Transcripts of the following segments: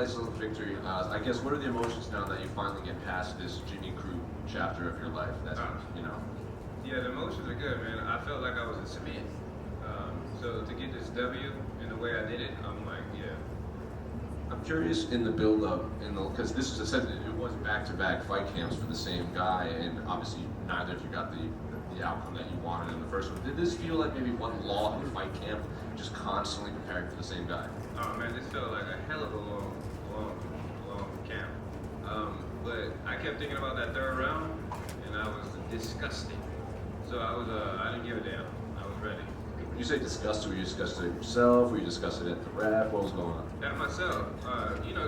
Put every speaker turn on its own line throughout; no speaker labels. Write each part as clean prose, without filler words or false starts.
nice little victory. I guess, what are the emotions now that you finally get past this Jimmy Crute chapter of your life? That's, you know.
Yeah, the emotions are good, man. I felt like I was in cement. So to get this W in the way I did it, I'm like, yeah.
I'm curious in the build-up, because this is essentially, it was back-to-back fight camps for the same guy, and obviously neither of you got the outcome that you wanted in the first one. Did this feel like maybe one long fight camp, just constantly preparing for the same guy?
Oh man, this felt like a hell of a long camp. But I kept thinking about that third round, and I was disgusted. So I didn't give a damn. I was ready.
When you say disgusted, were you disgusted at yourself? Were you disgusted at the ref? What was going on?
At myself.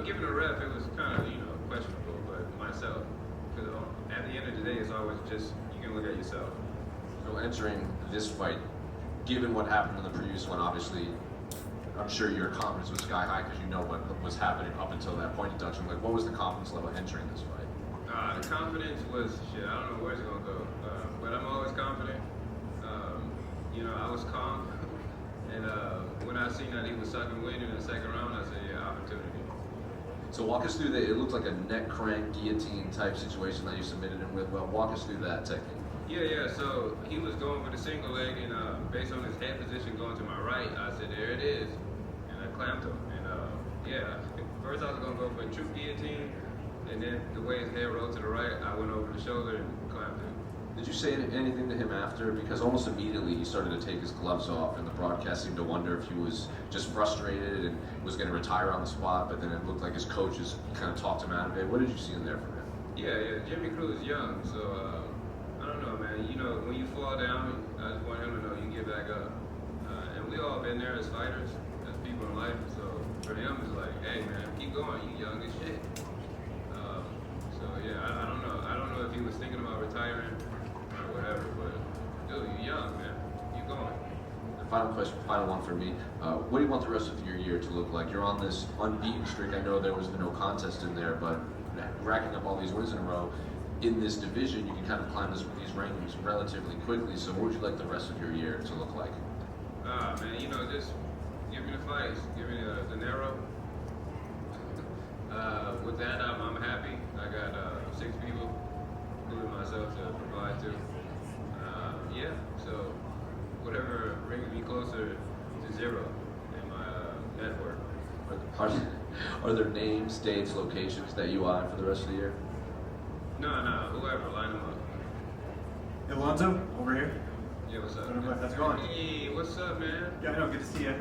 Given a ref, it was kind of, questionable, but myself. Because at the end of the day, it's always just, you can look at yourself.
So entering this fight, given what happened in the previous one, obviously, I'm sure your confidence was sky high because you know what was happening up until that point in touching. Like, what was the confidence level entering this fight?
The confidence was, I don't know where it's going to go, but I'm always confident. I was calm, and when I seen that he was sucking wind in the second round, I said, yeah, opportunity.
So walk us through that. It looked like a neck crank guillotine type situation that you submitted him with. Well, walk us through that technique.
Yeah, so he was going with a single leg, and based on his head position going to my right, I said, there it is, and I clamped him. And first I was going to go for a true guillotine, and then the way his head rolled to the right, I went over the shoulder and clamped him.
Did you say anything to him after? Because almost immediately he started to take his gloves off, and the broadcast seemed to wonder if he was just frustrated and was going to retire on the spot, but then it looked like his coaches kind of talked him out of it. What did you see in there from him?
Yeah, Jimmy Crute is young, so I don't know, man. When you fall down, I just want him to know you get back up. And we all been there as fighters, as people in life, so for him it's like, hey man, keep going, you young as shit. I don't know. I don't know if he was thinking about retiring or whatever, but dude, you're young, man. Keep going.
The final question, final one for me. What do you want the rest of your year to look like? You're on this unbeaten streak. I know there was no contest in there, but racking up all these wins in a row in this division, you can kind of climb these rankings relatively quickly. So what would you like the rest of your year to look like?
Man, just give me the fights. Give me the narrow. With that, I'm happy. I got 6 people, including myself, to provide to. So whatever brings me closer to zero in my network.
Are there names, dates, locations that you eye for the rest of the year?
No, whoever, line them up.
Alonzo, over here.
Yeah, what's up?
How's it going?
Hey, what's up, man?
Yeah, I know, good to see you.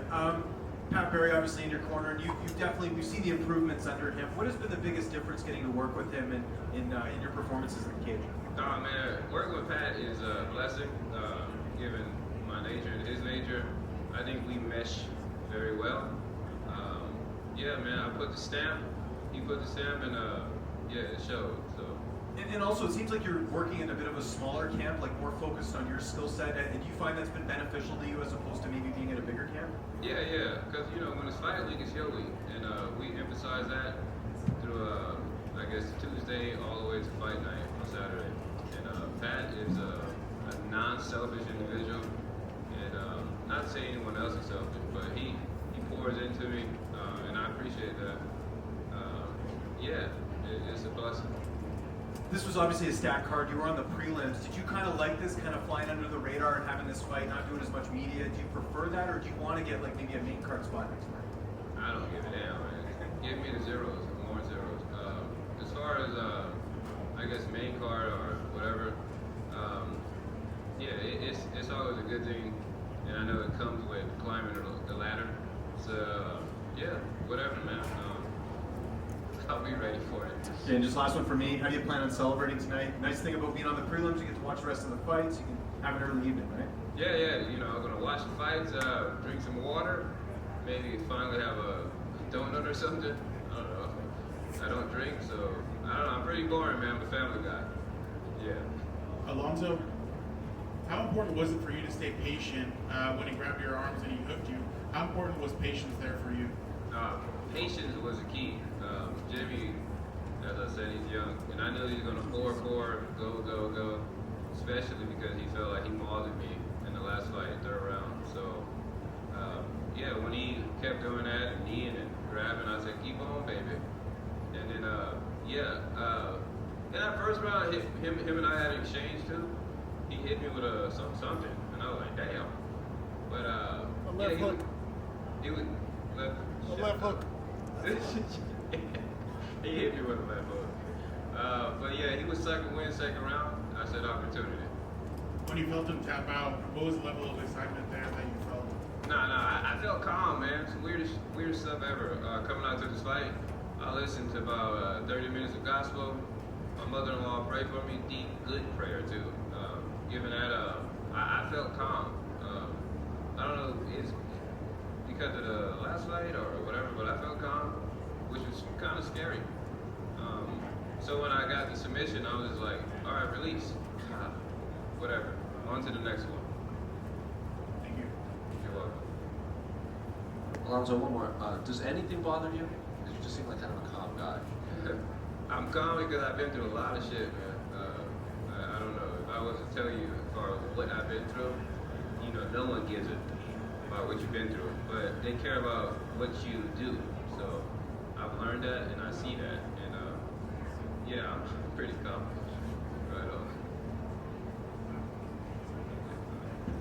Pat Barry, obviously in your corner, and we've seen the improvements under him. What has been the biggest difference getting to work with him in your performances in the cage?
Man, working with Pat is a blessing, given my nature and his nature. I think we mesh very well. Man, I put the stamp, he put the stamp, and it showed. So.
And also, it seems like you're working in a bit of a smaller camp, like more focused on your skill set. And do you find that's been beneficial to you as opposed to maybe being in a bigger camp?
Yeah, because when it's fight week, it's your week, and we emphasize that through Tuesday all the way to fight night on Saturday. And Pat is a non-selfish individual, and not to say anyone else is selfish, but he pours into me, and I appreciate that. It's a blessing.
This was obviously a stacked card. You were on the prelims. Did you kind of like this, kind of flying under the radar and having this fight, not doing as much media? Do you prefer that, or do you want to get like maybe a main card spot next time?
I don't give a damn, man. Give me the zeros, more zeros. As far as main card or whatever, it's always a good thing, and I know it comes with climbing the ladder. So whatever, man. I'll be ready for it.
Okay, and just last one for me. How do you plan on celebrating tonight? Nice thing about being on the prelims, you get to watch the rest of the fights. You can have an early evening, right?
Yeah. I'm gonna watch the fights, drink some water, maybe finally have a donut or something. I don't know. I don't drink, so I don't know. I'm pretty boring, man. I'm a family guy. Yeah.
Alonzo, how important was it for you to stay patient when he grabbed your arms and he hooked you? How important was patience there for you?
Patience was the key. Jimmy, as I said, he's young, and I knew he was going to pour, go, especially because he felt like he mauled me in the last fight, third round. So, when he kept doing that and kneeing and grabbing, I said, keep on, baby. And in that first round, him and I had an exchange too. He hit me with something, and I was like, damn. But
A left hook.
He was left.
A left hook.
He hit me with a left hook. But yeah, he was second round. I said opportunity.
When you felt him tap out, what was the level of excitement there that you felt?
I felt calm, man. It's the weirdest stuff ever. Coming out to this fight, I listened to about 30 minutes of gospel. My mother-in-law prayed for me, deep, good prayer too. Given that, I felt calm. I don't know, it's because of the last fight or whatever, but I felt calm, which was kind of scary. So when I got the submission, I was just like, all right, release. Whatever. On to the next one.
Thank you.
You're welcome.
Alonzo, one more. Does anything bother you? Because you just seem like kind of a calm guy.
I'm calm because I've been through a lot of shit, man. I don't know. If I was to tell you as far as what I've been through, you know, no one gives it about what you've been through. But they care about what you do. So I've learned that and I see that. And yeah, I'm pretty calm. Right on.